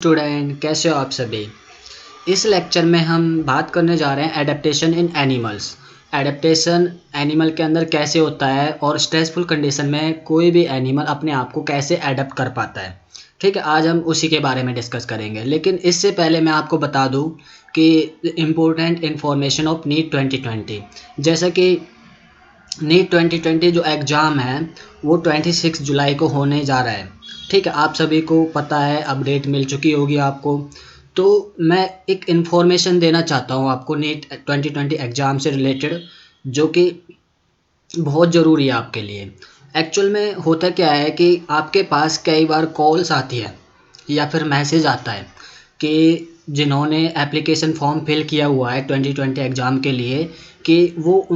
Student, कैसे हो आप सभी। इस लेक्चर में हम बात करने जा रहे हैं एडेप्टेशन इन एनिमल्स। एडेप्टेशन एनिमल के अंदर कैसे होता है और स्ट्रेसफुल कंडीशन में कोई भी एनिमल अपने आप को कैसे एडेप्ट कर पाता है। ठीक है, आज हम उसी के बारे में डिस्कस करेंगे, लेकिन इससे पहले मैं आपको बता दूं कि इम्पोर्टेंट इन्फॉर्मेशन ऑफ नीट 2020। जैसा कि नीट 2020 जो एग्ज़ाम है वो 26 जुलाई को होने जा रहा है। ठीक है, आप सभी को पता है, अपडेट मिल चुकी होगी आपको। तो मैं एक इन्फॉर्मेशन देना चाहता हूँ आपको नीट 2020 एग्ज़ाम से रिलेटेड, जो कि बहुत ज़रूरी है आपके लिए। एक्चुअल में होता क्या है कि आपके पास कई बार कॉल्स आती है या फिर मैसेज आता है कि जिन्होंने एप्लीकेशन फॉर्म फिल किया हुआ है 2020 एग्ज़ाम के लिए, कि वो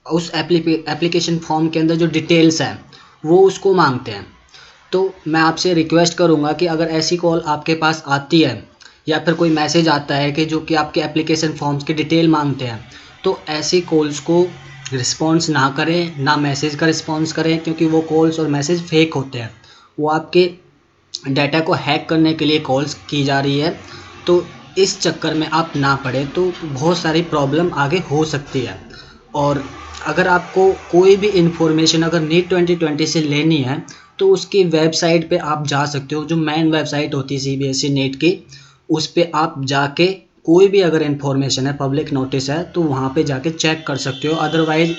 उस एप्लीकेशन फॉर्म के अंदर जो डिटेल्स हैं वो उसको मांगते हैं। तो मैं आपसे रिक्वेस्ट करूंगा कि अगर ऐसी कॉल आपके पास आती है या फिर कोई मैसेज आता है कि जो कि आपके एप्लीकेशन फॉर्म्स की डिटेल मांगते हैं, तो ऐसी कॉल्स को रिस्पॉन्स ना करें, ना मैसेज का रिस्पॉन्स करें, क्योंकि वो कॉल्स और मैसेज फेक होते हैं। वो आपके डाटा को हैक करने के लिए कॉल्स की जा रही है। तो इस चक्कर में आप ना पड़े तो बहुत सारी प्रॉब्लम आगे हो सकती है। और अगर आपको कोई भी इन्फॉर्मेशन अगर नीट 2020 से लेनी है तो उसकी वेबसाइट पे आप जा सकते हो, जो मेन वेबसाइट होती है सीबीएसई नीट की। उस पे आप जाके कोई भी अगर इन्फॉर्मेशन है, पब्लिक नोटिस है, तो वहाँ पे जाके चेक कर सकते हो। अदरवाइज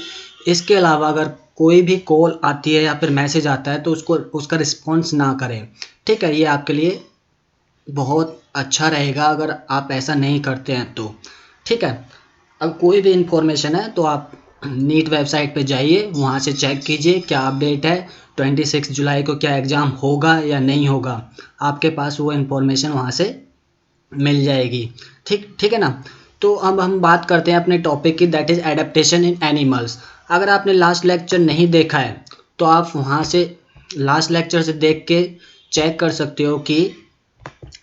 इसके अलावा अगर कोई भी कॉल आती है या फिर मैसेज आता है तो उसका रिस्पॉन्स ना करें। ठीक है, ये आपके लिए बहुत अच्छा रहेगा अगर आप ऐसा नहीं करते हैं तो। ठीक है, अब कोई भी इन्फॉर्मेशन है तो आप नीट वेबसाइट पे जाइए, वहाँ से चेक कीजिए क्या अपडेट है, 26 जुलाई को क्या एग्ज़ाम होगा या नहीं होगा। आपके पास वो इन्फॉर्मेशन वहाँ से मिल जाएगी। ठीक ठीक है ना। तो अब हम बात करते हैं अपने टॉपिक की, that is adaptation in animals. अगर आपने लास्ट लेक्चर नहीं देखा है तो आप वहाँ से लास्ट लेक्चर से देख के चेक कर सकते हो कि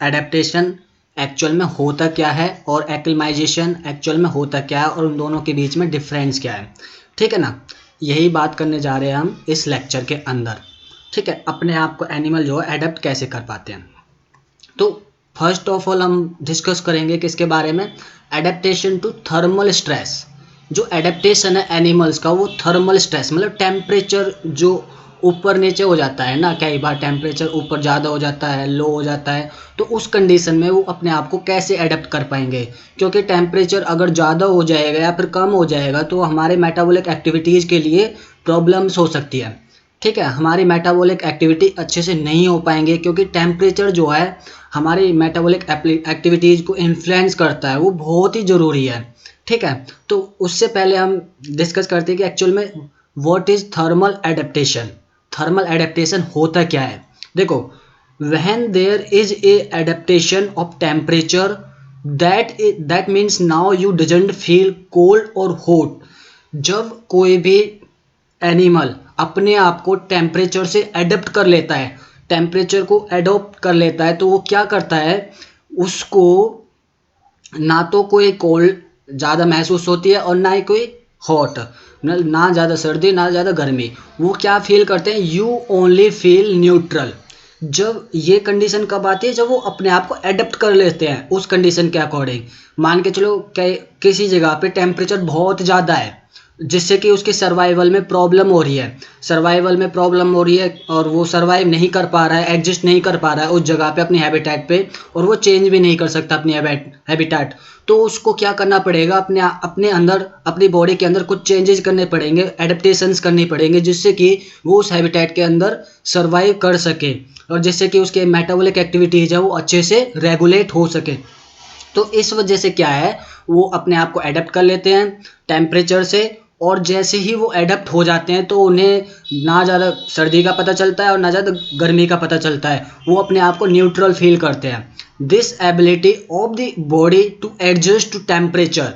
एडेप्टेशन एक्चुअल में होता क्या है और एक्लिमाइजेशन एक्चुअल में होता क्या है और उन दोनों के बीच में डिफरेंस क्या है। ठीक है ना, यही बात करने जा रहे हैं हम इस लेक्चर के अंदर। ठीक है, अपने आप को एनिमल जो है एडेप्ट कैसे कर पाते हैं। तो फर्स्ट ऑफ ऑल हम डिस्कस करेंगे किसके बारे में, एडेप्टेशन टू थर्मल स्ट्रेस। जो एडेप्टेशन है एनिमल्स का वो थर्मल स्ट्रेस मतलब टेम्परेचर जो ऊपर नीचे हो जाता है ना, कई बार टेम्परेचर ऊपर ज़्यादा हो जाता है, लो हो जाता है, तो उस कंडीशन में वो अपने आप को कैसे एडेप्ट कर पाएंगे। क्योंकि टेम्परेचर अगर ज़्यादा हो जाएगा या फिर कम हो जाएगा तो हमारे मेटाबॉलिक एक्टिविटीज़ के लिए प्रॉब्लम्स हो सकती है। ठीक है, हमारी मेटाबॉलिक एक्टिविटी अच्छे से नहीं हो पाएंगे, क्योंकि टेम्परेचर जो है हमारी मेटाबॉलिक एक्टिविटीज़ को इन्फ्लुएंस करता है, वो बहुत ही ज़रूरी है। ठीक है, तो उससे पहले हम डिस्कस करते हैं कि एक्चुअल में what is thermal adaptation. Thermal adaptation होता क्या है। देखो, when there is a adaptation of temperature, that means now you doesn't feel cold or hot। जब कोई भी एनिमल अपने आप को टेम्परेचर से एडप्ट कर लेता है, टेम्परेचर को एडोप्ट कर लेता है, तो वो क्या करता है, उसको ना तो कोई कोल्ड ज़्यादा महसूस होती है और ना ही कोई हॉट, ना ज़्यादा सर्दी ना ज़्यादा गर्मी। वो क्या फील करते हैं, यू ओनली फील न्यूट्रल। जब ये कंडीशन कब आती है, जब वो अपने आप को एडप्ट कर लेते हैं उस कंडीशन के अकॉर्डिंग। मान के चलो किसी जगह पे टेम्परेचर बहुत ज़्यादा है जिससे कि उसके सर्वाइवल में प्रॉब्लम हो रही है, सर्वाइवल में प्रॉब्लम हो रही है और वो सर्वाइव नहीं कर पा रहा है, एग्जिस्ट नहीं कर पा रहा है उस जगह पे, अपनी हैबिटेट पे, और वो चेंज भी नहीं कर सकता अपनी हैबिटेट। तो उसको क्या करना पड़ेगा, अपने अंदर, अपनी बॉडी के अंदर कुछ चेंजेस करने पड़ेंगे, एडेप्टेशंस करनी पड़ेंगे, जिससे कि वो उस हैबिटेट के अंदर सर्वाइव कर सके और जिससे कि उसके मेटाबॉलिक एक्टिविटीज है वो अच्छे से रेगुलेट हो सके। तो इस वजह से क्या है, वो अपने आप को एडेप्ट कर लेते हैं टेम्परेचर से, और जैसे ही वो एडप्ट हो जाते हैं तो उन्हें ना ज़्यादा सर्दी का पता चलता है और ना ज़्यादा गर्मी का पता चलता है, वो अपने आप को न्यूट्रल फील करते हैं। This ability of the body to adjust to temperature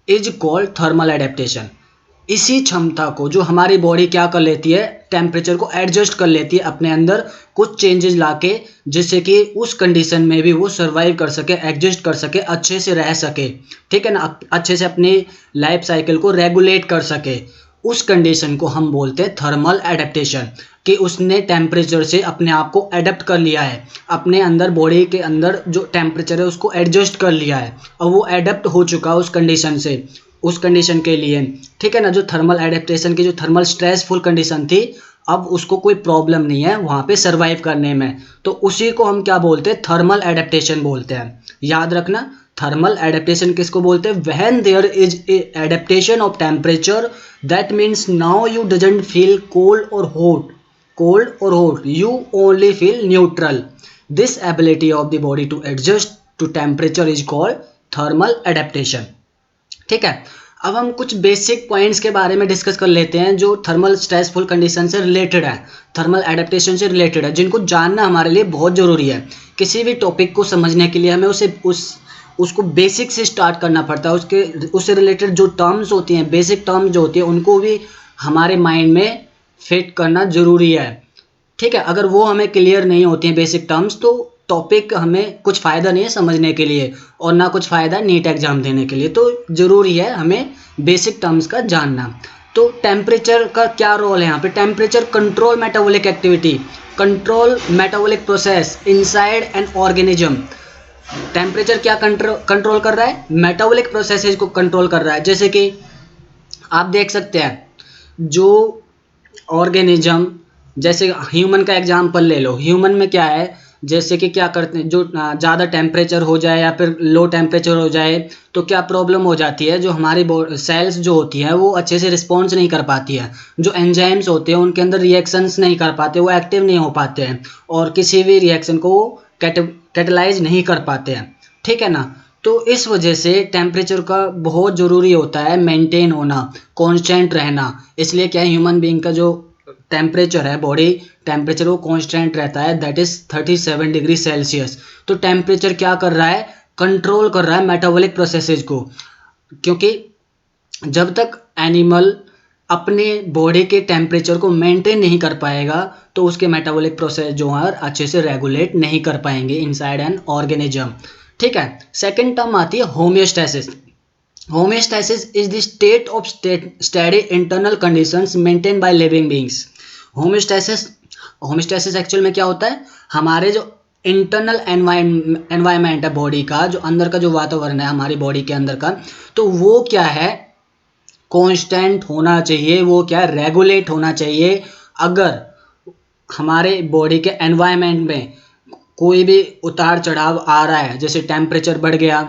is called thermal adaptation. इसी क्षमता को जो हमारी बॉडी क्या कर लेती है, टेम्परेचर को एडजस्ट कर लेती है अपने अंदर कुछ चेंजेस लाके, जिससे कि उस कंडीशन में भी वो सर्वाइव कर सके, एडजस्ट कर सके, अच्छे से रह सके। ठीक है ना, अच्छे से अपनी लाइफ साइकिल को रेगुलेट कर सके। उस कंडीशन को हम बोलते हैं थर्मल एडेप्टेशन। कि उसने टेम्परेचर से अपने आप को एडप्ट कर लिया है, अपने अंदर बॉडी के अंदर जो टेम्परेचर है उसको एडजस्ट कर लिया है और वो एडप्ट हो चुका है उस कंडीशन से, उस कंडीशन के लिए, ठीक है ना। जो थर्मल एडेप्टेशन की जो थर्मल स्ट्रेसफुल कंडीशन थी, अब उसको कोई प्रॉब्लम नहीं है वहाँ पे सर्वाइव करने में, तो उसी को हम क्या बोलते हैं, थर्मल एडेप्टेशन बोलते हैं। याद रखना, थर्मल एडेप्टेशन किसको बोलते हैं, when there is a adaptation of temperature, that means now you doesn't feel cold और hot, you only feel neutral. This ability of the body to adjust to temperature is called thermal adaptation. ठीक है, अब हम कुछ basic points के बारे में discuss कर लेते हैं जो थर्मल स्ट्रेसफुल कंडीशन से रिलेटेड है, थर्मल एडेप्टेशन से रिलेटेड है, जिनको जानना हमारे लिए बहुत ज़रूरी है। किसी भी टॉपिक को समझने के लिए हमें उसको बेसिक से स्टार्ट करना पड़ता है, उससे रिलेटेड जो टर्म्स होती हैं, बेसिक टर्म्स जो होती हैं, उनको भी हमारे माइंड में फिट करना ज़रूरी है। ठीक है, अगर वो हमें क्लियर नहीं होती हैं बेसिक टर्म्स, तो टॉपिक हमें कुछ फ़ायदा नहीं है समझने के लिए और ना कुछ फ़ायदा नीट एग्जाम देने के लिए। तो ज़रूरी है हमें बेसिक टर्म्स का जानना। तो टेम्परेचर का क्या रोल है यहाँ पे, temperature control metabolic activity, control metabolic process inside an organism. Temperature क्या कंट्रोल कर रहा है, मेटाबॉलिक प्रोसेसेस को कंट्रोल कर रहा है। जैसे कि आप देख सकते हैं, जो ऑर्गेनिज्म, जैसे ह्यूमन का एग्जांपल ले लो, ह्यूमन में क्या है, जैसे कि क्या करते हैं, जो ज़्यादा टेम्परेचर हो जाए या फिर लो टेम्परेचर हो जाए तो क्या प्रॉब्लम हो जाती है, जो हमारी सेल्स जो होती हैं वो अच्छे से रिस्पॉन्स नहीं कर पाती है, जो एंजाइम्स होते हैं उनके अंदर रिएक्शंस नहीं कर पाते, वो एक्टिव नहीं हो पाते हैं और किसी भी रिएक्शन को कैटेलाइज नहीं कर पाते हैं, ठीक है ना। तो इस वजह से टेम्परेचर का बहुत ज़रूरी होता है मेंटेन होना, कांस्टेंट रहना। इसलिए क्या ह्यूमन बीइंग का जो टेम्परेचर है, बॉडी टेम्परेचर, वो कांस्टेंट रहता है, दैट इज़ 37 डिग्री सेल्सियस। तो टेम्परेचर क्या कर रहा है, कंट्रोल कर रहा है मेटाबॉलिक प्रोसेसेस को, क्योंकि जब तक एनिमल अपने बॉडी के टेम्परेचर को मेंटेन नहीं कर पाएगा तो उसके मेटाबॉलिक प्रोसेस जो है अच्छे से रेगुलेट नहीं कर पाएंगे इनसाइड एन ऑर्गेनिज्म, ठीक है। सेकेंड टर्म आती है homeostasis. Homeostasis is the state of steady internal conditions maintain by living beings. Homeostasis actual में क्या होता है, हमारे जो इंटरनल एनवायरनमेंट है बॉडी का, जो अंदर का जो वातावरण है हमारी बॉडी के अंदर का, तो वो क्या है, कांस्टेंट होना चाहिए, वो क्या है, रेगुलेट होना चाहिए। अगर हमारे बॉडी के एनवायरनमेंट में कोई भी उतार चढ़ाव आ रहा है, जैसे टेम्परेचर बढ़ गया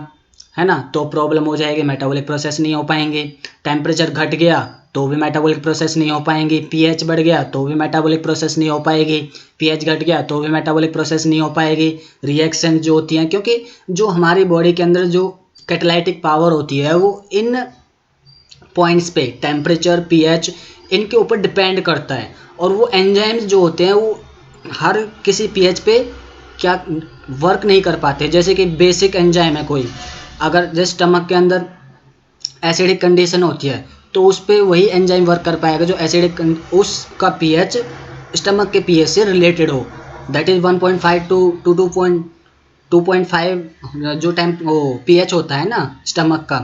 है ना, तो प्रॉब्लम हो जाएगी, मेटाबॉलिक प्रोसेस नहीं हो पाएंगे। टेम्परेचर घट गया तो भी मेटाबॉलिक प्रोसेस नहीं हो पाएंगी। पीएच बढ़ गया तो भी मेटाबॉलिक प्रोसेस नहीं हो पाएगी। पीएच घट गया तो भी मेटाबॉलिक प्रोसेस नहीं हो पाएगी। रिएक्शन जो होती हैं, क्योंकि जो हमारी बॉडी के अंदर जो कैटालाइटिक पावर होती है वो इन पॉइंट्स पे, टेम्परेचर, पीएच, इनके ऊपर डिपेंड करता है। और वो एंजाइम्स जो होते हैं वो हर किसी पीएच पे क्या वर्क नहीं कर पाते। जैसे कि बेसिक एंजाइम है कोई, अगर जैसे स्टमक के अंदर एसिडिक कंडीशन होती है तो उस पर वही एंजाइम वर्क कर पाएगा जो एसिडिक, उसका पीएच स्टमक के पीएच से रिलेटेड हो, दैट इज़ 1.5 टू 2.5 जो वो पीएच होता है ना स्टमक का।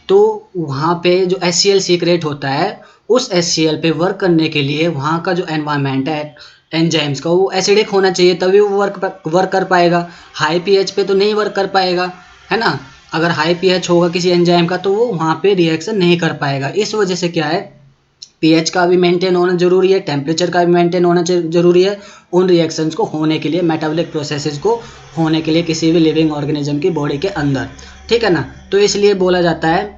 तो वहाँ पे जो HCl सीक्रेट होता है, उस HCl पे वर्क करने के लिए वहाँ का जो एनवायरनमेंट है एंजाइम्स का, वो एसिडिक होना चाहिए, तभी वो वर्क कर पाएगा। हाई पीएच पे तो नहीं वर्क कर पाएगा, है ना। अगर हाई पीएच होगा किसी एंजाइम का तो वो वहाँ पे रिएक्शन नहीं कर पाएगा। इस वजह से क्या है, पीएच का भी मेंटेन होना जरूरी है, टेम्परेचर का भी मेंटेन होना जरूरी है उन रिएक्शंस को होने के लिए, मेटाबॉलिक प्रोसेसेस को होने के लिए किसी भी लिविंग ऑर्गेनिज्म की बॉडी के अंदर, ठीक है ना। तो इसलिए बोला जाता है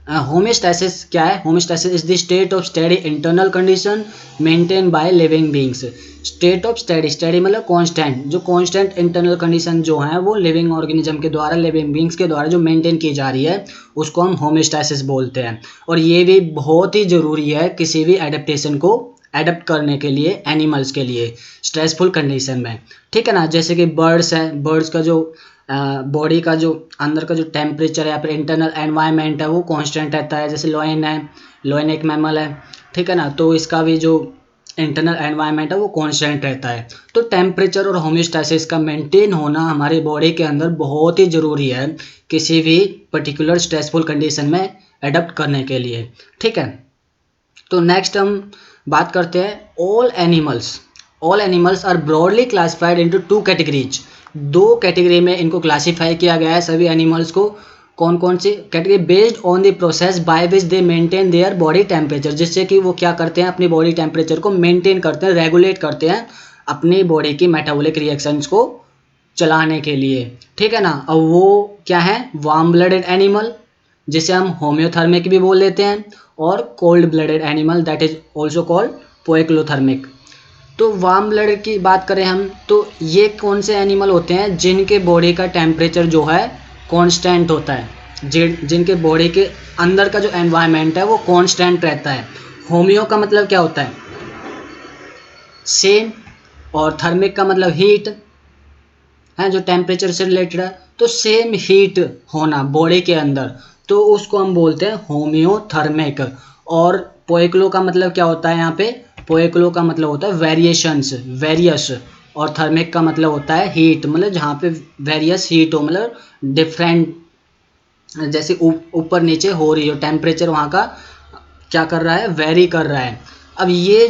होमियोस्टैसिस क्या है, homeostasis is the state of steady internal condition maintain by living beings. State of steady, steady मतलब कांस्टेंट, जो कांस्टेंट इंटरनल कंडीशन जो है वो लिविंग ऑर्गेनिज्म के द्वारा, लिविंग बीइंग्स के द्वारा जो मेंटेन की जा रही है उसको हम होमियोस्टैसिस बोलते हैं। और ये भी बहुत ही ज़रूरी है किसी भी एडेप्टेशन को एडप्ट करने के लिए, एनिमल्स के लिए स्ट्रेसफुल कंडीशन में, ठीक है ना। जैसे कि बर्ड्स है, बर्ड्स का जो बॉडी का जो अंदर का जो टेम्परेचर है या फिर इंटरनल एनवायरनमेंट है वो कांस्टेंट रहता है। जैसे लॉयन है, लॉयन एक मैमल है, ठीक है ना, तो इसका भी जो इंटरनल एनवायरनमेंट है वो कांस्टेंट रहता है। तो टेम्परेचर और होमियोस्टैसिस का मेंटेन होना हमारी बॉडी के अंदर बहुत ही ज़रूरी है किसी भी पर्टिकुलर स्ट्रेसफुल कंडीशन में एडप्ट करने के लिए, ठीक है। तो नेक्स्ट हम बात करते हैं all animals are broadly classified into two categories. दो कैटेगरी में इनको क्लासीफाई किया गया है सभी एनिमल्स को। कौन कौन सी category? Based on the process by which they maintain their body temperature, जिससे कि वो क्या करते हैं, अपनी बॉडी टेम्परेचर को मेंटेन करते हैं, रेगुलेट करते हैं अपनी बॉडी की मेटाबॉलिक रिएक्शंस को चलाने के लिए। ठीक है ना। अब वो क्या है? वार्म ब्लडेड एनिमल, जिसे हम होम्योथर्मिक भी बोल लेते हैं, और cold blooded animal that is also called poikilothermic. तो वार्म ब्लडेड की बात करें हम, तो ये कौन से एनिमल होते हैं जिनके बॉडी का टेम्परेचर जो है कांस्टेंट होता है, जिनके बॉडी के अंदर का जो एनवायरनमेंट है वो कांस्टेंट रहता है। होम्यो का मतलब क्या होता है? सेम, और थर्मिक का मतलब हीट है, जो टेम्परेचर से रिलेटेड है। तो सेम हीट होना बॉडी के अंदर, तो उसको हम बोलते हैं होम्योथर्मिक। और पोइक्लो का मतलब क्या होता है? यहाँ पे पोइक्लो का मतलब होता है वेरियस, और थर्मिक का मतलब होता है हीट, मतलब जहाँ पे वेरियस हीट हो, मतलब डिफरेंट, जैसे ऊपर नीचे हो रही हो, टेम्परेचर वहाँ का क्या कर रहा है? वेरी कर रहा है। अब ये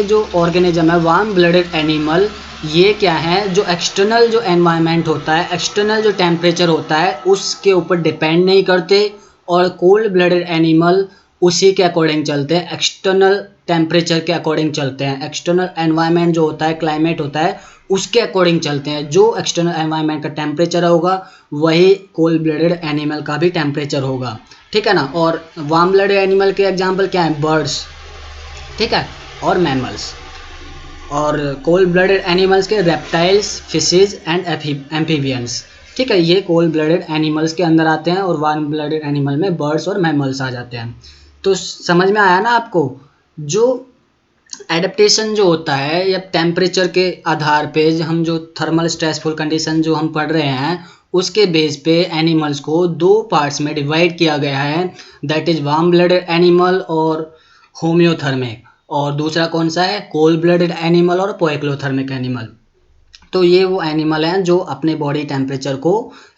जो ऑर्गेनिज्म है वार्म ब्लडेड एनिमल, ये क्या है? जो एक्सटर्नल जो एनवायरनमेंट होता है, एक्सटर्नल जो टेम्परेचर होता है, उसके ऊपर डिपेंड नहीं करते। और कोल्ड ब्लडेड एनिमल उसी के अकॉर्डिंग चलते हैं, एक्सटर्नल टेम्परेचर के अकॉर्डिंग चलते हैं। एक्सटर्नल एनवायरनमेंट जो होता है, क्लाइमेट होता है, उसके अकॉर्डिंग चलते हैं। जो एक्सटर्नल एनवायरनमेंट का टेम्परेचर होगा वही कोल्ड ब्लडेड एनिमल का भी टेम्परेचर होगा। ठीक है ना। और वार्म ब्लडेड एनिमल के एग्जाम्पल क्या है? बर्ड्स, ठीक है, और मैमल्स। और कोल्ड ब्लडेड एनिमल्स के रेप्टाइल्स, फिशेज एंड एम्फीबियंस। ठीक है, ये कोल्ड ब्लडेड एनिमल्स के अंदर आते हैं, और वार्म ब्लडेड एनिमल में बर्ड्स और मैमल्स आ जाते हैं। तो समझ में आया ना आपको? जो एडेप्टेशन जो होता है, या टेम्परेचर के आधार पे हम जो थर्मल स्ट्रेसफुल कंडीशन जो हम पढ़ रहे हैं, उसके बेस पे एनिमल्स को दो पार्ट्स में डिवाइड किया गया है, that is warm blooded animal और होम्योथर्मिक। और दूसरा कौन सा है? कोल्ड ब्लडेड एनिमल और पोइक्लोथर्मिक एनिमल। तो ये वो एनिमल हैं जो अपने बॉडी टेम्परेचर को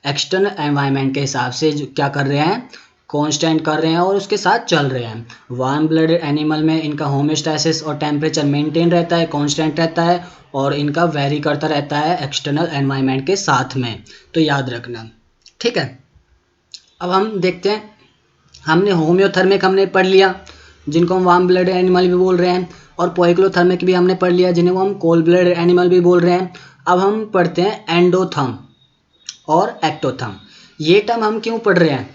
एक्सटर्नल एनवायरनमेंट के हिसाब से क्या कर रहे हैं? कांस्टेंट कर रहे हैं और उसके साथ चल रहे हैं। वार्म ब्लडेड एनिमल में इनका होम्योस्टैसिस और टेम्परेचर मेंटेन रहता है, कांस्टेंट रहता है, और इनका वेरी करता रहता है एक्सटर्नल एनवायरनमेंट के साथ में। तो याद रखना। ठीक है, अब हम देखते हैं, हमने होम्योथर्मिक हमने पढ़ लिया, जिनको हम वार्म ब्लडेड एनिमल भी बोल रहे हैं, और पोइक्लोथर्मिक भी हमने पढ़ लिया, जिन्हें हम कोल्ड ब्लडेड एनिमल भी बोल रहे हैं। अब हम पढ़ते हैं एंडोथर्म और एक्टोथर्म। ये टर्म हम क्यों पढ़ रहे हैं?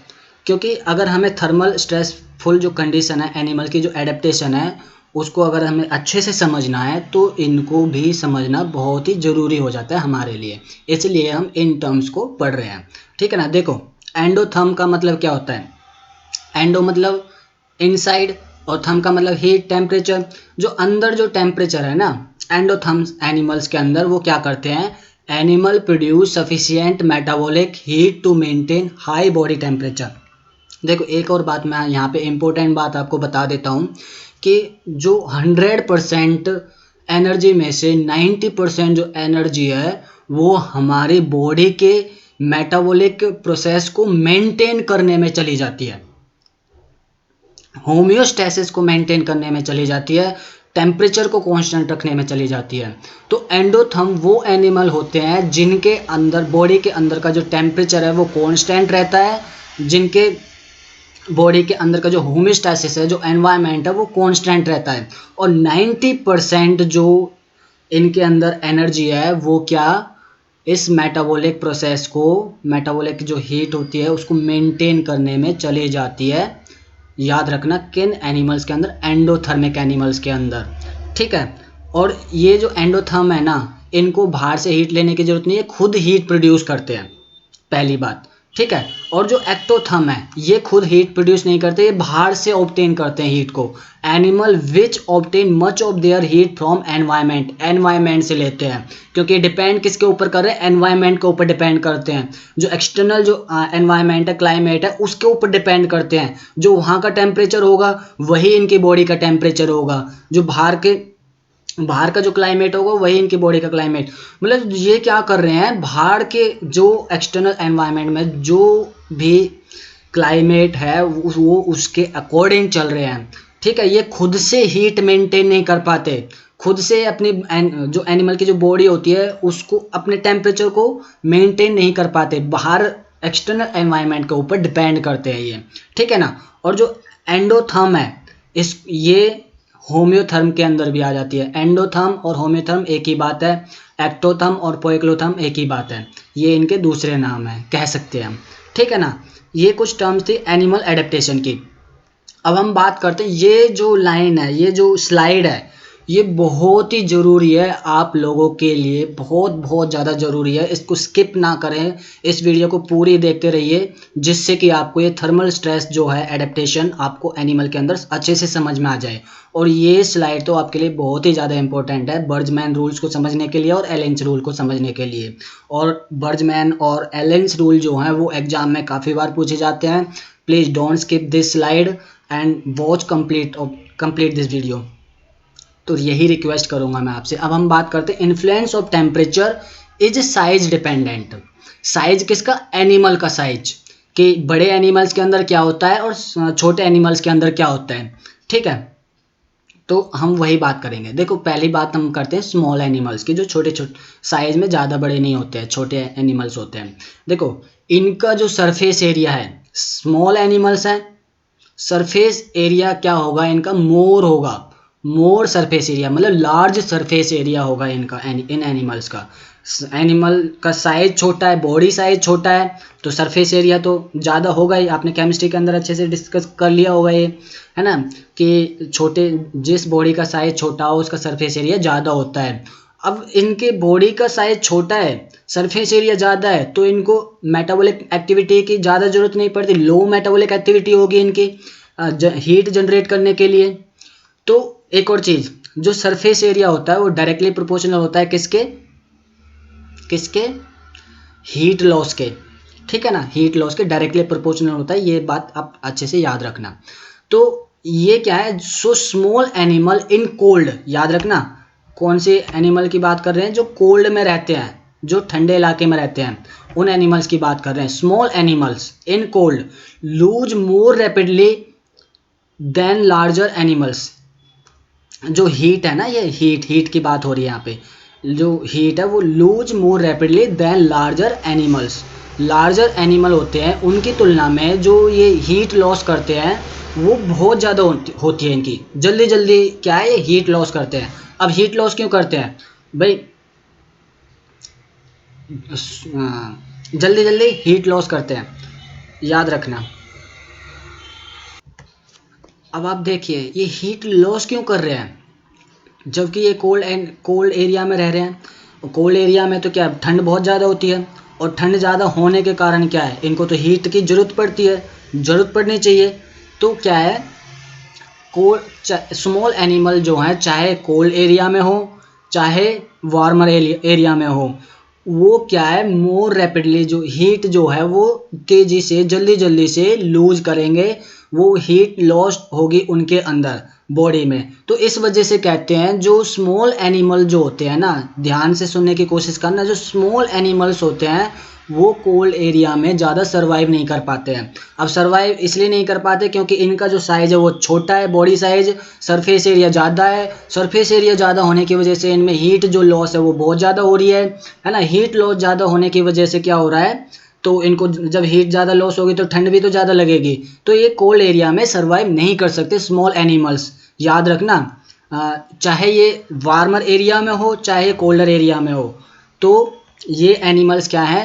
क्योंकि अगर हमें थर्मल स्ट्रेसफुल जो कंडीशन है, एनिमल की जो एडेप्टेशन है, उसको अगर हमें अच्छे से समझना है, तो इनको भी समझना बहुत ही ज़रूरी हो जाता है हमारे लिए, इसलिए हम इन टर्म्स को पढ़ रहे हैं। ठीक है ना। देखो, एंडोथर्म का मतलब क्या होता है? एंडो मतलब इनसाइड, और थर्म का मतलब हीट, टेम्परेचर। जो अंदर जो टेम्परेचर है ना, एंडोथर्म्स एनिमल्स के अंदर वो क्या करते हैं? Animal produce sufficient metabolic heat to maintain high body temperature. देखो, एक और बात मैं यहाँ पे इम्पोर्टेंट बात आपको बता देता हूँ कि जो 100% एनर्जी में से 90% जो एनर्जी है वो हमारी बॉडी के मेटाबॉलिक प्रोसेस को मेंटेन करने में चली जाती है, होम्योस्टैसिस को मेंटेन करने में चली जाती है, टेम्परेचर को कांस्टेंट रखने में चली जाती है। तो एंडोथर्म वो एनिमल होते हैं जिनके अंदर, बॉडी के अंदर का जो टेम्परेचर है वो कांस्टेंट रहता है, जिनके बॉडी के अंदर का जो होम्योस्टैसिस है, जो एनवायरनमेंट है, वो कांस्टेंट रहता है। और 90% जो इनके अंदर एनर्जी है वो क्या? इस मेटाबॉलिक प्रोसेस को, मेटाबॉलिक जो हीट होती है उसको मेंटेन करने में चली जाती है। याद रखना, किन एनिमल्स के अंदर? एंडोथर्मिक एनिमल्स के अंदर। ठीक है। और ये जो एंडोथर्म है ना, इनको बाहर से हीट लेने की जरूरत नहीं है, खुद हीट प्रोड्यूस करते हैं, पहली बात। ठीक है। और जो एक्टोथर्म है, ये खुद हीट प्रोड्यूस नहीं करते, ये बाहर से ऑब्टेन करते हैं हीट को। Animal which obtain much of their heat from environment, environment से लेते हैं, क्योंकि डिपेंड किसके ऊपर कर रहे हैं? एनवायरनमेंट के ऊपर डिपेंड करते हैं। जो एक्सटर्नल जो एनवायरनमेंट है, क्लाइमेट है, उसके ऊपर डिपेंड करते हैं। जो वहाँ का टेम्परेचर होगा वही इनकी बॉडी का टेम्परेचर होगा, जो बाहर का जो क्लाइमेट होगा वही इनकी बॉडी का क्लाइमेट। मतलब ये क्या कर रहे हैं? बाहर के जो एक्सटर्नल एनवायरनमेंट में जो भी क्लाइमेट है वो उसके अकॉर्डिंग चल रहे हैं। ठीक है, ये खुद से हीट मेंटेन नहीं कर पाते, खुद से अपनी जो एनिमल की जो बॉडी होती है उसको अपने टेम्परेचर को मेंटेन नहीं कर पाते, बाहर एक्सटर्नल एनवायरनमेंट के ऊपर डिपेंड करते हैं ये, ठीक है ना। और जो एंडोथर्म है ये होम्योथर्म के अंदर भी आ जाती है। एंडोथर्म और होम्योथर्म एक ही बात है, एक्टोथर्म और पोइक्लोथर्म एक ही बात है, ये इनके दूसरे नाम है कह सकते हैं हम, ठीक है ना। ये कुछ टर्म्स थी एनिमल एडेप्टेशन की। अब हम बात करते हैं, ये जो लाइन है, ये जो स्लाइड है, ये बहुत ही ज़रूरी है आप लोगों के लिए, बहुत बहुत ज़्यादा ज़रूरी है, इसको स्किप ना करें, इस वीडियो को पूरी देखते रहिए, जिससे कि आपको ये थर्मल स्ट्रेस जो है एडेप्टेशन आपको एनिमल के अंदर अच्छे से समझ में आ जाए। और ये स्लाइड तो आपके लिए बहुत ही ज़्यादा इंपॉर्टेंट है बर्जमैन रूल्स को समझने के लिए और एलेंस रूल को समझने के लिए। और बर्जमैन और एलेंस रूल जो हैं वो एग्जाम में काफ़ी बार पूछे जाते हैं। Please don't skip this slide and watch complete this video. तो यही रिक्वेस्ट करूंगा मैं आपसे। अब हम बात करते हैं influence of temperature is size dependent. Size किसका? एनिमल का साइज, कि बड़े एनिमल्स के अंदर क्या होता है और छोटे एनिमल्स के अंदर क्या होता है, ठीक है। तो हम वही बात करेंगे। देखो पहली बात हम करते हैं स्मॉल एनिमल्स की, जो छोटे छोटे साइज में ज़्यादा बड़े नहीं होते हैं, छोटे एनिमल्स होते हैं। देखो इनका जो सरफेस एरिया है, स्मॉल एनिमल्स हैं, सरफेस एरिया क्या होगा इनका? मोर होगा, मोर सरफेस एरिया, मतलब लार्ज सरफेस एरिया होगा इनका, इन एनिमल्स का। एनिमल का साइज छोटा है, बॉडी साइज छोटा है, तो सरफेस एरिया तो ज़्यादा होगा ही। आपने केमिस्ट्री के अंदर अच्छे से डिस्कस कर लिया होगा ये, है ना, कि छोटे जिस बॉडी का साइज छोटा हो उसका सरफेस एरिया ज़्यादा होता है। अब इनके बॉडी का साइज छोटा है, सरफेस एरिया ज़्यादा है, तो इनको मेटाबॉलिक एक्टिविटी की ज़्यादा ज़रूरत नहीं पड़ती, लो मेटाबॉलिक एक्टिविटी होगी इनकी हीट जनरेट करने के लिए। तो एक और चीज़, जो सरफेस एरिया होता है वो डायरेक्टली प्रोपोर्शनल होता है किसके? किसके? हीट लॉस के, ठीक है ना, हीट लॉस के डायरेक्टली प्रोपोर्शनल होता है, ये बात आप अच्छे से याद रखना। तो ये क्या है? So small animal in cold, याद रखना कौन से एनिमल की बात कर रहे हैं? जो कोल्ड में रहते हैं, जो ठंडे इलाके में रहते हैं, उन एनिमल्स की बात कर रहे हैं। Small animals in cold loose more rapidly then larger animals. जो हीट है ना, ये हीट की बात हो रही है यहाँ पे, जो हीट है वो लूज मोर rapidly then larger animals. Larger animal होते हैं उनकी तुलना में जो ये हीट लॉस करते हैं वो बहुत ज़्यादा होती है इनकी, जल्दी जल्दी क्या है ये हीट लॉस करते हैं। अब हीट लॉस क्यों करते हैं भाई? जल्दी जल्दी हीट लॉस करते हैं, याद रखना। अब आप देखिए ये हीट लॉस क्यों कर रहे हैं, जबकि ये कोल्ड एरिया में रह रहे हैं। कोल्ड एरिया में तो क्या ठंड बहुत ज़्यादा होती है, और ठंड ज़्यादा होने के कारण क्या है, इनको तो हीट की ज़रूरत पड़ती है, ज़रूरत पड़नी चाहिए। तो क्या है, स्मॉल एनिमल जो हैं चाहे कोल्ड एरिया में हो चाहे वार्मर एरिया में हो, वो क्या है मोर रैपिडली जो हीट जो है वो तेज़ी से जल्दी जल्दी से लूज करेंगे, वो हीट लॉस होगी उनके अंदर बॉडी में। तो इस वजह से कहते हैं जो स्मॉल एनिमल जो होते हैं ना, ध्यान से सुनने की कोशिश करना, जो स्मॉल एनिमल्स होते हैं वो कोल्ड एरिया में ज़्यादा सर्वाइव नहीं कर पाते हैं। अब सर्वाइव इसलिए नहीं कर पाते क्योंकि इनका जो साइज़ है वो छोटा है, बॉडी साइज, सरफेस एरिया ज़्यादा है। सरफेस एरिया ज़्यादा होने की वजह से इनमें हीट जो लॉस है वो बहुत ज़्यादा हो रही है ना। हीट लॉस ज़्यादा होने की वजह से क्या हो रहा है, तो इनको जब हीट ज़्यादा लॉस होगी तो ठंड भी तो ज़्यादा लगेगी, तो ये कोल्ड एरिया में सर्वाइव नहीं कर सकते स्मॉल एनिमल्स, याद रखना। चाहे ये वार्मर एरिया में हो चाहे कोल्डर एरिया में हो, तो ये एनिमल्स क्या है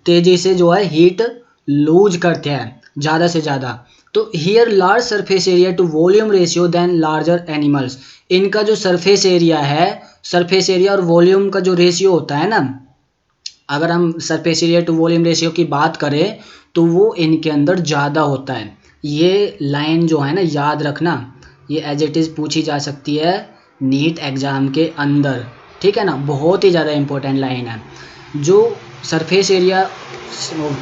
तेज़ी से जो है हीट लूज करते हैं ज़्यादा से ज़्यादा। तो here large surface area to volume ratio than larger animals. इनका जो सरफेस एरिया है, सरफेस एरिया और वॉल्यूम का जो रेशियो होता है ना, अगर हम surface area to volume ratio की बात करें तो वो इनके अंदर ज़्यादा होता है। ये लाइन जो है ना याद रखना, ये एज इट इज़ पूछी जा सकती है नीट एग्ज़ाम के अंदर, ठीक है ना, बहुत ही ज़्यादा इंपॉर्टेंट लाइन है। जो surface area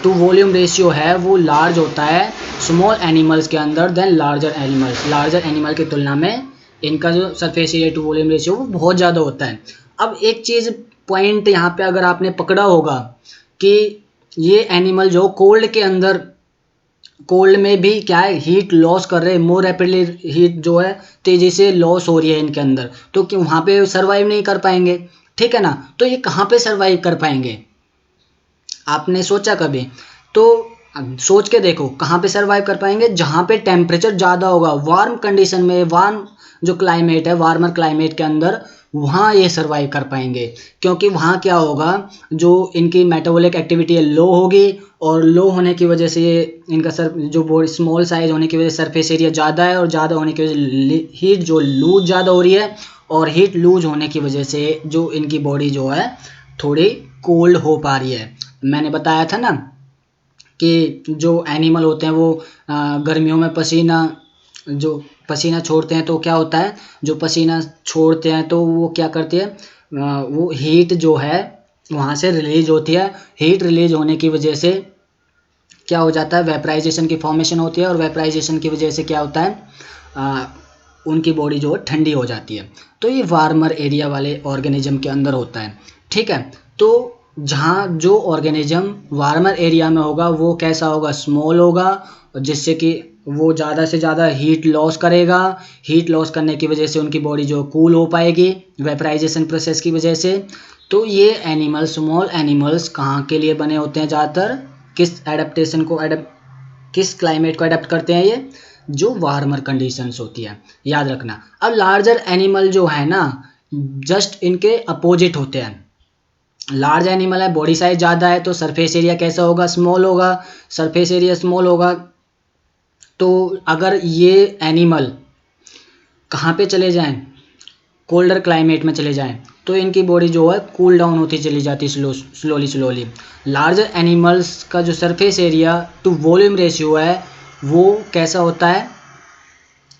to volume ratio है वो लार्ज होता है स्मॉल एनिमल्स के अंदर than larger animals. Larger animal की तुलना में इनका जो surface area to volume ratio वो बहुत ज़्यादा होता है। अब एक चीज़ पॉइंट यहाँ पे अगर आपने पकड़ा होगा कि ये एनिमल जो कोल्ड के अंदर कोल्ड में भी क्या है, हीट लॉस कर रहे हैं, मोर रैपिडली हीट जो है तेजी से लॉस हो रही है इनके अंदर, तो कि वहाँ पे सर्वाइव नहीं कर पाएंगे, ठीक है ना। तो ये कहाँ पे सर्वाइव कर पाएंगे, आपने सोचा कभी? तो सोच के देखो कहाँ पे सर्वाइव कर पाएंगे, जहाँ पे टेम्परेचर ज़्यादा होगा, वार्म कंडीशन में, वार्म जो क्लाइमेट है, वार्मर क्लाइमेट के अंदर, वहाँ ये सर्वाइव कर पाएंगे। क्योंकि वहाँ क्या होगा, जो इनकी मेटाबॉलिक एक्टिविटी है लो होगी, और लो होने की वजह से इनका सर जो बॉडी स्मॉल साइज होने की वजह से सरफेस एरिया ज़्यादा है, और ज़्यादा होने की वजह हीट जो लूज ज़्यादा हो रही है, और हीट लूज होने की वजह से जो इनकी बॉडी जो है थोड़ी कोल्ड हो पा रही है। मैंने बताया था ना कि जो एनिमल होते हैं वो गर्मियों में जो पसीना छोड़ते हैं तो क्या होता है, जो पसीना छोड़ते हैं तो वो क्या करती है, वो हीट जो है वहाँ से रिलीज होती है। हीट रिलीज होने की वजह से क्या हो जाता है, वेपराइजेशन की फॉर्मेशन होती है, और वेपराइजेशन की वजह से क्या होता है, आ, उनकी बॉडी जो है ठंडी हो जाती है। तो ये वार्मर एरिया वाले ऑर्गेनिज्म के अंदर होता है, ठीक है। तो जहाँ जो ऑर्गेनिज्म वार्मर एरिया में होगा वो कैसा होगा, स्मॉल होगा, जिससे कि वो ज़्यादा से ज़्यादा हीट लॉस करेगा। हीट लॉस करने की वजह से उनकी बॉडी जो कूल हो पाएगी वेपराइजेशन प्रोसेस की वजह से। तो ये एनिमल, स्मॉल एनिमल्स कहाँ के लिए बने होते हैं ज़्यादातर, किस एडेप्टेशन को किस क्लाइमेट को अडेप्ट करते हैं, ये जो वार्मर कंडीशंस होती है, याद रखना। अब लार्जर एनिमल जो है ना, जस्ट इनके अपोजिट होते हैं। लार्ज एनिमल है, बॉडी साइज ज़्यादा है, तो सरफेस एरिया कैसा होगा, स्मॉल होगा। सरफेस एरिया स्मॉल होगा, तो अगर ये एनिमल कहाँ पे चले जाएं, कोल्डर क्लाइमेट में चले जाएं, तो इनकी बॉडी जो है कूल डाउन होती चली जाती है स्लोली। लार्जर एनिमल्स का जो surface area to volume ratio है वो कैसा होता है,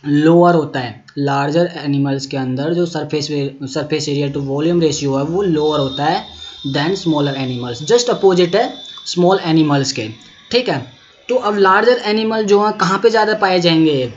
लोअर होता है। लार्जर एनिमल्स के अंदर जो surface area to volume ratio है वो लोअर होता है than smaller animals, just opposite है स्मॉल एनिमल्स के, ठीक है। तो अब लार्जर एनिमल जो है कहाँ पे ज़्यादा पाए जाएंगे,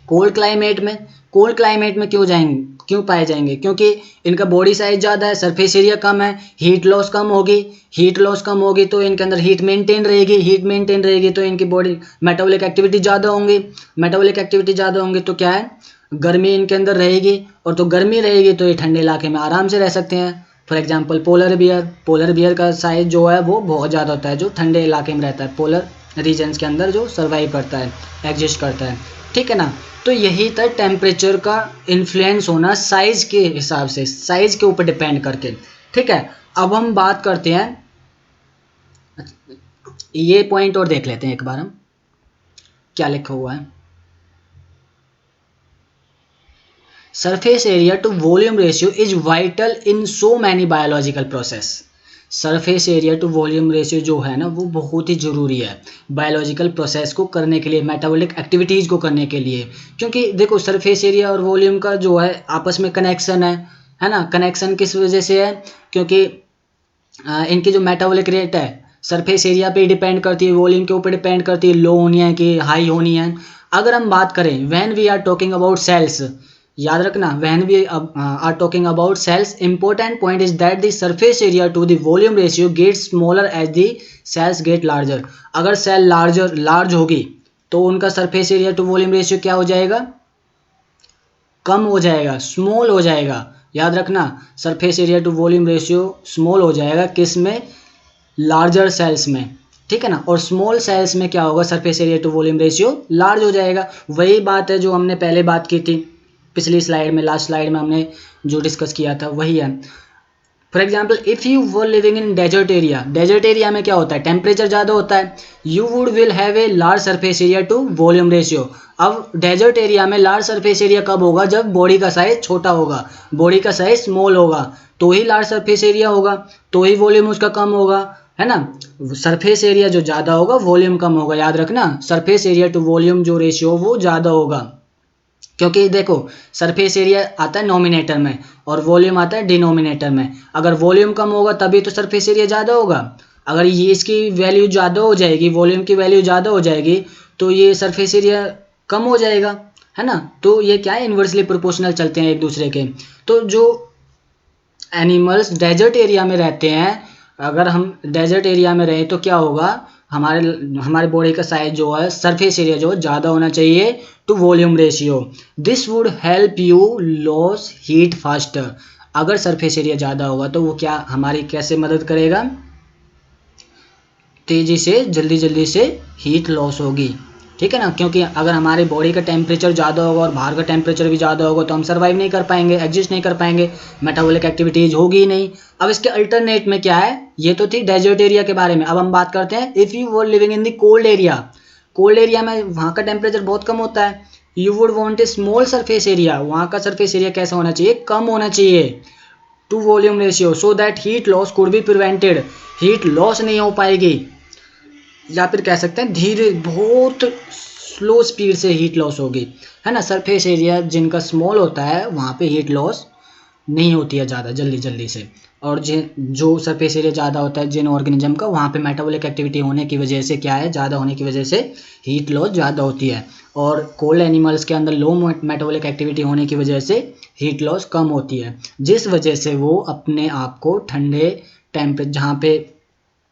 कोल्ड क्लाइमेट में। कोल्ड क्लाइमेट में क्यों पाए जाएंगे, क्योंकि इनका बॉडी साइज ज़्यादा है, सरफेस एरिया कम है, हीट लॉस कम होगी। हीट लॉस कम होगी तो इनके अंदर हीट मेंटेन रहेगी, हीट मेंटेन रहेगी तो इनकी बॉडी मेटाबॉलिक एक्टिविटी ज़्यादा होंगी। मेटाबॉलिक एक्टिविटी ज़्यादा होंगी तो क्या है, गर्मी इनके अंदर रहेगी, और तो गर्मी रहेगी तो ये ठंडे इलाके में आराम से रह सकते हैं। फॉर एग्जाम्पल पोलर बियर का साइज जो है वो बहुत ज़्यादा होता है, जो ठंडे इलाके में रहता है, पोलर रीजन्स के अंदर जो सर्वाइव करता है, एग्जिस्ट करता है, ठीक है ना। तो यही था टेम्परेचर का इन्फ्लुएंस होना साइज के हिसाब से, साइज के ऊपर डिपेंड करके, ठीक है। अब हम बात करते हैं, ये पॉइंट और देख लेते हैं एक बार हम, क्या लिखा हुआ है। Surface area to volume ratio is vital in so many biological process. Surface area to volume ratio जो है ना वो बहुत ही ज़रूरी है बायोलॉजिकल प्रोसेस को करने के लिए, मेटाबॉलिक एक्टिविटीज़ को करने के लिए। क्योंकि देखो सरफेस एरिया और वॉल्यूम का जो है आपस में कनेक्शन है ना। कनेक्शन किस वजह से है, क्योंकि इनकी जो मेटाबॉलिक रेट है सरफेस एरिया पे डिपेंड करती है, वॉल्यूम के ऊपर डिपेंड करती है, लो होनी है कि हाई होनी है। अगर हम बात करें when we are talking about cells, याद रखना, when we are talking about cells, important point is that the surface area to the volume ratio gets smaller as the cells get larger. अगर cell large होगी तो उनका surface area to volume ratio क्या हो जाएगा, कम हो जाएगा, small हो जाएगा। याद रखना surface area to volume ratio small हो जाएगा, किस में, लार्जर सेल्स में, ठीक है ना। और स्मॉल सेल्स में क्या होगा, surface area to volume ratio large हो जाएगा। वही बात है जो हमने पहले बात की थी पिछली स्लाइड में, लास्ट स्लाइड में हमने जो डिस्कस किया था वही है। For example if you were living in desert area, desert area में क्या होता है, टेम्परेचर ज़्यादा होता है, you would will have a large surface area to volume ratio. अब डेजर्ट एरिया में लार्ज सरफेस एरिया कब होगा, जब बॉडी का साइज छोटा होगा, बॉडी का साइज स्मॉल होगा, तो ही लार्ज सरफेस एरिया होगा, तो ही वॉल्यूम उसका कम होगा, है ना। सरफेस एरिया जो ज़्यादा होगा वॉल्यूम कम होगा, याद रखना सरफेस एरिया टू वॉल्यूम जो रेशियो वो ज़्यादा होगा। क्योंकि देखो सरफेस एरिया आता है नोमिनेटर में और वॉल्यूम आता है डिनोमिनेटर में। अगर वॉल्यूम कम होगा तभी तो सरफेस एरिया ज़्यादा होगा। अगर ये इसकी वैल्यू ज़्यादा हो जाएगी, वॉल्यूम की वैल्यू ज़्यादा हो जाएगी, तो ये सरफेस एरिया कम हो जाएगा, है ना। तो ये क्या है, इन्वर्सली प्रोपोर्शनल चलते हैं एक दूसरे के। तो जो एनिमल्स डेजर्ट एरिया में रहते हैं, अगर हम डेजर्ट एरिया में रहें तो क्या होगा, हमारे हमारे बॉडी का साइज जो है, सरफेस एरिया जो है ज़्यादा होना चाहिए to volume ratio. This would help you loss heat faster. अगर सरफेस एरिया ज़्यादा होगा तो वो क्या हमारी कैसे मदद करेगा, तेज़ी से जल्दी जल्दी से हीट लॉस होगी, ठीक है ना। क्योंकि अगर हमारे बॉडी का टेम्परेचर ज़्यादा होगा और बाहर का टेम्परेचर भी ज़्यादा होगा तो हम सर्वाइव नहीं कर पाएंगे, एग्जिस्ट नहीं कर पाएंगे, मेटाबॉलिक एक्टिविटीज होगी ही नहीं। अब इसके अल्टरनेट में क्या है, ये तो थी डेजर्ट एरिया के बारे में। अब हम बात करते हैं if you were living in the cold area. Cold area में वहाँ का टेम्परेचर बहुत कम होता है। You would want A small surface area. वहाँ का सरफेस एरिया कैसा होना चाहिए, कम होना चाहिए to volume ratio, so that heat loss could be prevented. Heat loss नहीं हो पाएगी, या फिर कह सकते हैं धीरे बहुत स्लो स्पीड से हीट लॉस होगी, है ना। सरफेस एरिया जिनका स्मॉल होता है वहाँ पे हीट लॉस नहीं होती है ज़्यादा जल्दी जल्दी से, और जो सरफेस एरिया ज़्यादा होता है जिन ऑर्गेनिज्म का, वहाँ पे मेटाबॉलिक एक्टिविटी होने की वजह से क्या है, ज़्यादा होने की वजह से हीट लॉस ज़्यादा होती है। और कोल्ड एनिमल्स के अंदर लो मेटाबॉलिक एक्टिविटी होने की वजह से हीट लॉस कम होती है, जिस वजह से वो अपने आप को ठंडे टेम्परेचर, जहाँ पे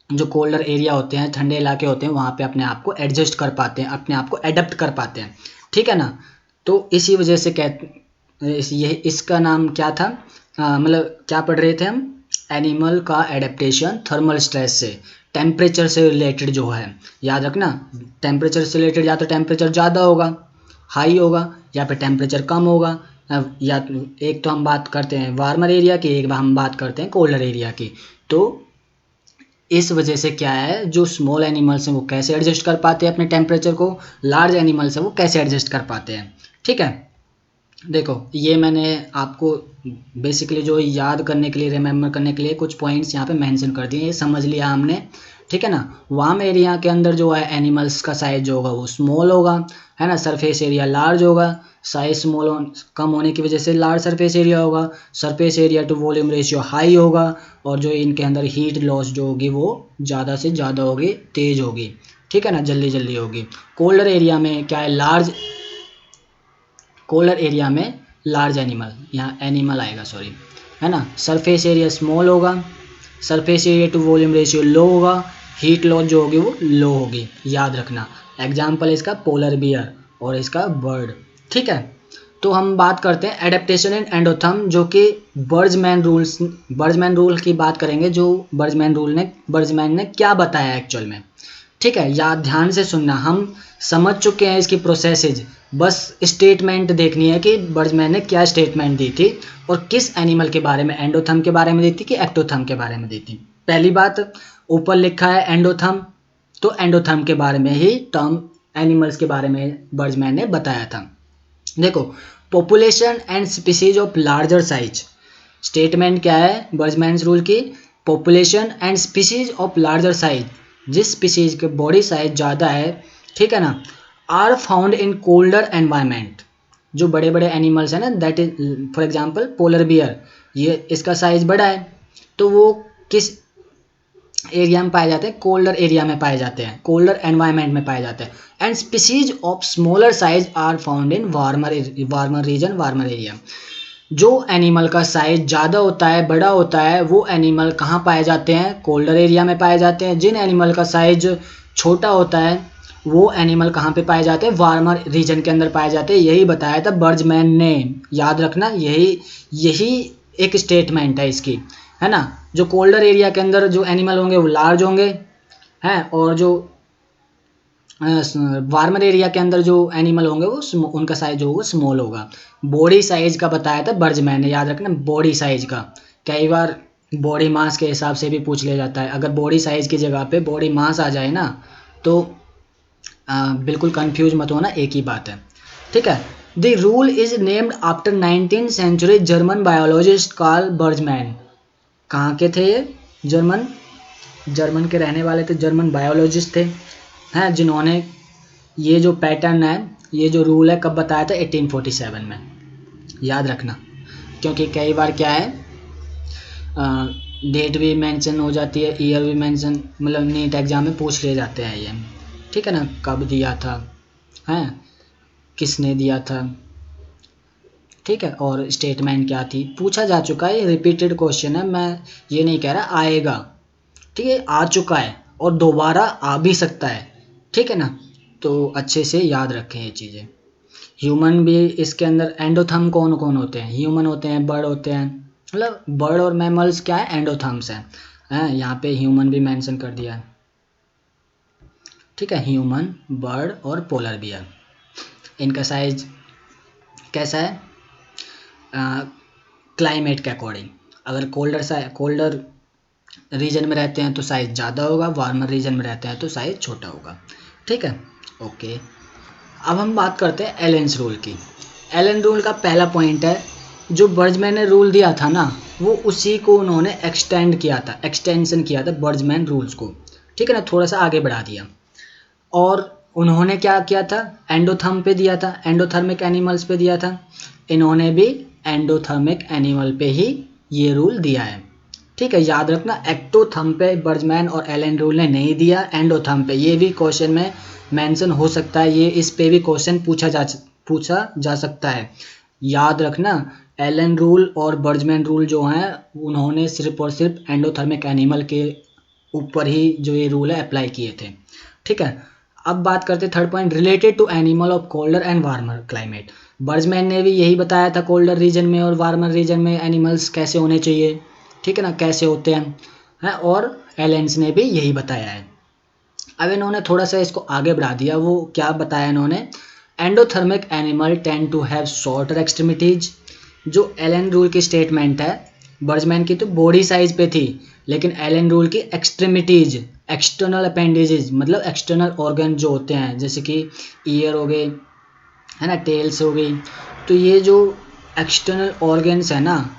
जो कोल्डर एरिया होते हैं, ठंडे इलाके होते हैं, वहाँ पे अपने आप को एडजस्ट कर पाते हैं, अपने आप को एडप्ट कर पाते हैं, ठीक है ना। तो इसी वजह से ये इसका नाम क्या था, मतलब क्या पढ़ रहे थे हम, एनिमल का एडेप्टेशन थर्मल स्ट्रेस से, टेम्परेचर से रिलेटेड जो है, याद रखना। टेम्परेचर से रिलेटेड या तो टेम्परेचर ज़्यादा होगा, हाई होगा, या फिर टेम्परेचर कम होगा। या एक तो हम बात करते हैं वार्मर एरिया की, एक हम बात करते हैं कोल्डर एरिया की। तो इस वजह से क्या है, जो स्मॉल एनिमल्स हैं वो कैसे एडजस्ट कर पाते हैं अपने टेम्परेचर को, लार्ज एनिमल्स हैं वो कैसे एडजस्ट कर पाते हैं, ठीक है। देखो ये मैंने आपको बेसिकली जो याद करने के लिए, रिमेम्बर करने के लिए कुछ पॉइंट्स यहाँ पे मेंशन कर दिए, ये समझ लिया हमने, ठीक है ना। वार्म एरिया के अंदर जो है एनिमल्स का साइज जो होगा वो स्मॉल होगा, है ना। सरफेस एरिया लार्ज होगा, साइज कम होने की वजह से लार्ज सरफेस एरिया होगा, surface area to volume ratio high होगा, और जो इनके अंदर हीट लॉस जो होगी वो ज़्यादा से ज़्यादा होगी, तेज़ होगी, ठीक है ना, जल्दी जल्दी होगी। कोल्डर एरिया में क्या है, कोल्डर एरिया में लार्ज एनिमल, यहाँ एनिमल आएगा सॉरी, है ना। सरफेस एरिया स्मॉल होगा, surface area to volume ratio low होगा, हीट लॉस जो होगी वो लो होगी, याद रखना। एग्जाम्पल है इसका पोलर बियर और इसका बर्ड, ठीक है। तो हम बात करते हैं एडेप्टेशन इन एंडोथर्म, जो कि बर्जमैन रूल की बात करेंगे, जो बर्जमैन ने क्या बताया एक्चुअल में, ठीक है। याद ध्यान से सुनना, हम समझ चुके हैं इसकी प्रोसेसेज, बस स्टेटमेंट देखनी है कि बर्जमैन ने क्या स्टेटमेंट दी थी और किस एनिमल के बारे में, एंडोथर्म के बारे में दी थी कि एक्टोथर्म के बारे में दी थी। पहली बात, ऊपर लिखा है एंडोथर्म, तो एंडोथर्म के बारे में ही, टर्म एनिमल्स के बारे में बर्जमैन ने बताया था। देखो, population and species of larger size, statement क्या है बर्जमैन रूल की, population and species of larger size, जिस स्पीसीज के बॉडी साइज ज़्यादा है, ठीक है ना, are found in colder environment. जो बड़े बड़े एनिमल्स हैं ना, that is for example polar bear, ये इसका साइज बड़ा है, तो वो किस एरिया में पाए जाते हैं, कोल्डर एरिया में पाए जाते हैं, कोल्डर एनवायरनमेंट में पाए जाते हैं। And species of smaller size are found in warmer region, warmer area. जो एनिमल का साइज ज़्यादा होता है, बड़ा होता है, वो एनिमल कहाँ पाए जाते हैं, कोल्डर एरिया में पाए जाते हैं। जिन एनिमल का साइज छोटा होता है वो एनिमल कहाँ पे पाए जाते हैं, वार्मर रीजन के अंदर पाए जाते हैं। यही बताया था बर्जमैन ने, याद रखना, यही एक स्टेटमेंट है इसकी, है ना। जो कोल्डर एरिया के अंदर जो एनिमल होंगे वो लार्ज होंगे, हैं, और जो वार्मर एरिया के अंदर जो एनिमल होंगे वो उनका साइज जो होगा स्मॉल होगा। बॉडी साइज का बताया था बर्जमैन ने, याद रखना, बॉडी साइज का। कई बार बॉडी मास के हिसाब से भी पूछ लिया जाता है, अगर बॉडी साइज की जगह पे बॉडी मास आ जाए ना तो बिल्कुल कंफ्यूज मत होना, एक ही बात है, ठीक है। The rule is named after 19th century German biologist Carl Bergmann. कहाँ के थे ये, जर्मन के रहने वाले थे, जर्मन बायोलॉजिस्ट थे, हैं, जिन्होंने ये जो पैटर्न है, ये जो रूल है, कब बताया था, 1847 में, याद रखना। क्योंकि कई बार क्या है, डेट भी मेंशन हो जाती है, ईयर भी मेंशन, मतलब नीट एग्जाम में पूछ ले जाते हैं ये, ठीक है ना, कब दिया था, हैं, किसने दिया था, ठीक है, और स्टेटमेंट क्या थी, पूछा जा चुका है, ये रिपीटेड क्वेश्चन है, मैं ये नहीं कह रहा आएगा, ठीक है, आ चुका है और दोबारा आ भी सकता है, ठीक है ना। तो अच्छे से याद रखें ये चीज़ें। ह्यूमन भी इसके अंदर, एंडोथर्म कौन कौन होते हैं, ह्यूमन होते हैं, बर्ड होते हैं, मतलब बर्ड और मैमल्स क्या है, एंडोथर्म्स हैं, यहाँ पे ह्यूमन भी मेंशन कर दिया है, ठीक है। ह्यूमन, बर्ड और पोलर बियर, इनका साइज कैसा है, क्लाइमेट के अकॉर्डिंग। अगर कोल्डर रीजन में रहते हैं तो साइज़ ज़्यादा होगा, वार्मर रीजन में रहते हैं तो साइज़ छोटा होगा, ठीक है। ओके, अब हम बात करते हैं एलेन्स रूल की। एलन रूल का पहला पॉइंट है, जो बर्जमैन ने रूल दिया था ना, वो उसी को उन्होंने एक्सटेंशन किया था बर्जमैन रूल्स को, ठीक है ना, थोड़ा सा आगे बढ़ा दिया। और उन्होंने क्या किया था, एंडोथर्म पे दिया था, एंडोथर्मिक एनिमल्स पे दिया था। इन्होंने भी एंडोथर्मिक एनिमल पे ही ये रूल दिया है, ठीक है। याद रखना, एक्टोथर्म पे बर्जमैन और एलन रूल ने नहीं दिया, एंडोथर्म पे। ये भी क्वेश्चन में मेंशन हो सकता है, ये इस पे भी क्वेश्चन पूछा जा सकता है। याद रखना, एलन रूल और बर्जमैन रूल जो हैं, उन्होंने सिर्फ और सिर्फ एंडोथर्मिक एनिमल के ऊपर ही जो ये रूल है अप्लाई किए थे, ठीक है। अब बात करते हैं third point, related to animal of colder and warmer climate. Bergmann ने भी यही बताया था, कोल्डर रीजन में और वार्मर रीजन में एनिमल्स कैसे होने चाहिए, ठीक है ना, कैसे होते हैं, और एलेंस ने भी यही बताया है। अब इन्होंने थोड़ा सा इसको आगे बढ़ा दिया, वो क्या बताया इन्होंने, endothermic animal tend to have shorter extremities. जो एलन रूल की स्टेटमेंट है, बर्जमैन की तो बॉडी साइज पे थी, लेकिन एलन रूल की एक्सट्रीमिटीज, एक्सटर्नल अपेंडेजेस, मतलब एक्सटर्नल ऑर्गन जो होते हैं, जैसे कि ईयर हो गए, है ना, टेल्स हो गई, तो ये जो एक्सटर्नल ऑर्गन्स है ना,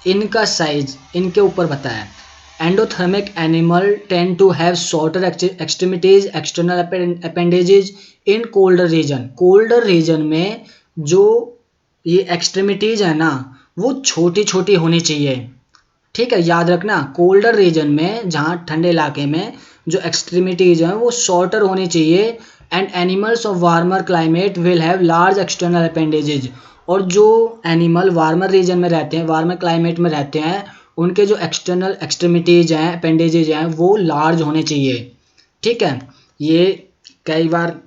इनका साइज इनके ऊपर बताया है। Endothermic animal tend to have shorter extremities, external appendages in colder region. Colder region में जो ये एक्सट्रीमिटीज है ना, वो छोटी छोटी होनी चाहिए, ठीक है। याद रखना, कोल्डर रीजन में, जहाँ ठंडे इलाके में जो एक्सट्रीमिटीज हैं वो शॉर्टर होनी चाहिए। And animals of warmer climate will have large external appendages. और जो एनिमल वार्मर रीजन में रहते हैं, वार्मर क्लाइमेट में रहते हैं, उनके जो एक्सटर्नल एक्सट्रीमिटीज हैं, अपेंडेजेज हैं, वो लार्ज होने चाहिए, ठीक है। ये कई बार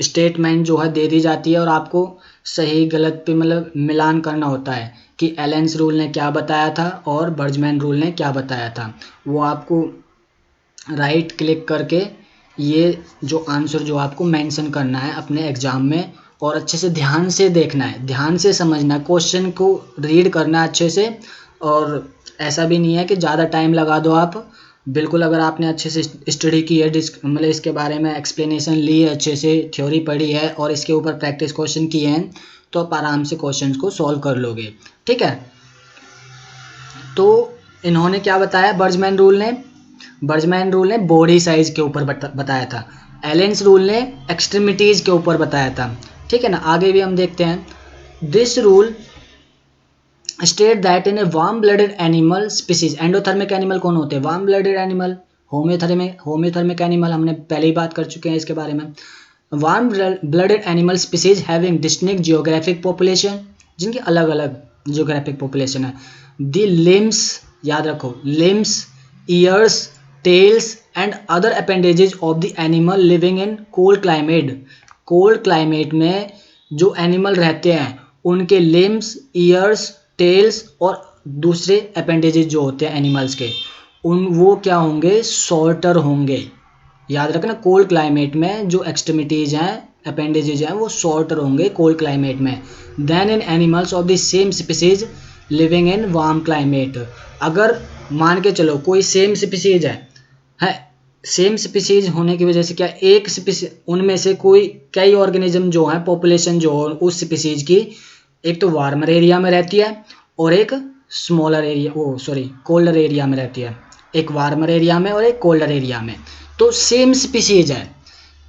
स्टेटमेंट जो है दे दी जाती है और आपको सही गलत पे मतलब मिलान करना होता है कि एलेंस रूल ने क्या बताया था और बर्जमैन रूल ने क्या बताया था। वो आपको राइट क्लिक करके ये जो आंसर जो आपको मेंशन करना है अपने एग्जाम में, और अच्छे से ध्यान से देखना है, ध्यान से समझना है, क्वेश्चन को रीड करना है अच्छे से। और ऐसा भी नहीं है कि ज़्यादा टाइम लगा दो आप, बिल्कुल अगर आपने अच्छे से स्टडी की है, मतलब इसके बारे में एक्सप्लेनेशन ली है, अच्छे से थ्योरी पढ़ी है और इसके ऊपर प्रैक्टिस क्वेश्चन किए हैं, तो आप आराम से क्वेश्चंस को सॉल्व कर लोगे, ठीक है। तो इन्होंने क्या बताया, बर्जमैन रूल ने बॉडी साइज के ऊपर बताया था, एलेंस रूल ने एक्सट्रीमिटीज के ऊपर बताया था, ठीक है ना। आगे भी हम देखते हैं। This rule state that in a warm blooded animal species, endothermic animal कौन होते हैं, warm blooded animal, homeothermic animal हमने पहले ही बात कर चुके हैं इसके बारे में। Warm blooded animal species having distinct geographic population, जिनकी अलग अलग जियोग्राफिक पॉपुलेशन है। द लिम्स, याद रखो, limbs, ears, tails and other appendages of the animal living in cold climate. Cold climate में जो एनिमल रहते हैं, उनके लिम्स, ईयर्स, टेल्स और दूसरे अपेंडेजेज जो होते हैं एनिमल्स के, वो क्या होंगे, शॉर्टर होंगे। याद रखना, कोल्ड क्लाइमेट में जो एक्सट्रीमिटीज हैं, अपेंडेजेज हैं, वो शॉर्टर होंगे कोल्ड क्लाइमेट में than in animals of the same species living in warm climate. अगर मान के चलो कोई सेम स्पीसीज है, सेम स्पीसीज होने की वजह से क्या, एक स्पीसीज, उनमें से कोई कई ऑर्गेनिज्म जो है, पॉपुलेशन जो है उस स्पीसीज की, एक तो वार्मर एरिया में रहती है और एक कोल्डर एरिया में रहती है, एक वार्मर एरिया में और एक कोल्डर एरिया में। तो सेम स्पीसीज है,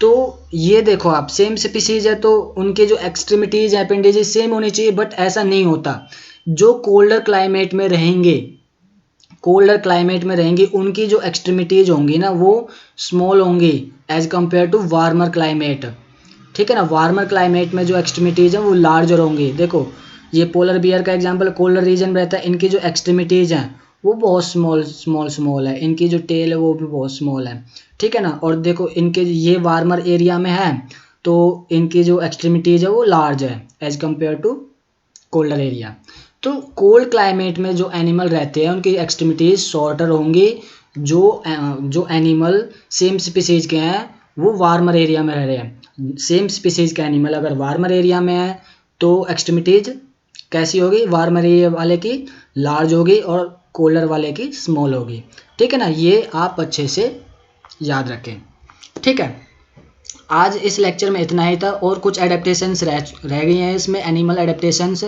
तो ये देखो आप, सेम स्पीसीज है तो उनके जो एक्सट्रीमिटीज अपेंडेजेस सेम होनी चाहिए, बट ऐसा नहीं होता। जो कोल्डर क्लाइमेट में रहेंगे, उनकी जो एक्सट्रीमिटीज होंगी ना, वो स्मॉल होंगी as compare to warmer climate, ठीक है ना। वार्मर क्लाइमेट में जो एक्सट्रीमिटीज हैं वो लार्जर होंगी। देखो ये पोलर बियर का एग्जांपल, कोल्डर रीजन में रहता है, इनकी जो एक्सट्रीमिटीज हैं वो बहुत स्मॉल है, इनकी जो टेल है वो भी बहुत स्मॉल है, ठीक है ना। और देखो इनके ये वार्मर एरिया में है तो इनकी जो एक्सट्रीमिटीज है वो लार्ज है as compare to colder area. तो कोल्ड क्लाइमेट में जो एनिमल रहते हैं उनकी एक्सट्रीमिटीज शॉर्टर होंगी। जो एनिमल सेम स्पीसीज के हैं वो वार्मर एरिया में रह रहे हैं। सेम स्पीसीज का एनिमल अगर वार्मर एरिया में है तो एक्सट्रीमिटीज कैसी होगी, वार्मर एरिया वाले की लार्ज होगी और कोल्डर वाले की स्मॉल होगी, ठीक है ना। ये आप अच्छे से याद रखें, ठीक है। आज इस लेक्चर में इतना ही था, और कुछ एडेप्टेशंस रह गई हैं इसमें, एनिमल एडेप्टेशंस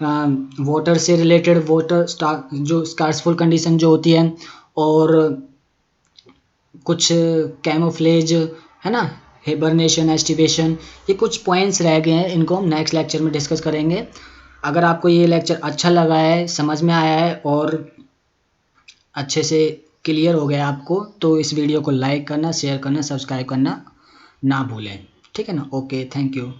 वाटर से रिलेटेड, जो स्कार्सफुल कंडीशन जो होती है, और कुछ कैमोफ्लेज है ना, हिबरनेशन, एस्टिवेशन, ये कुछ पॉइंट्स रह गए हैं, इनको हम नेक्स्ट लेक्चर में डिस्कस करेंगे। अगर आपको ये लेक्चर अच्छा लगा है, समझ में आया है और अच्छे से क्लियर हो गया आपको, तो इस वीडियो को लाइक करना, शेयर करना, सब्सक्राइब करना ना भूलें, ठीक है ना। Okay, thank you.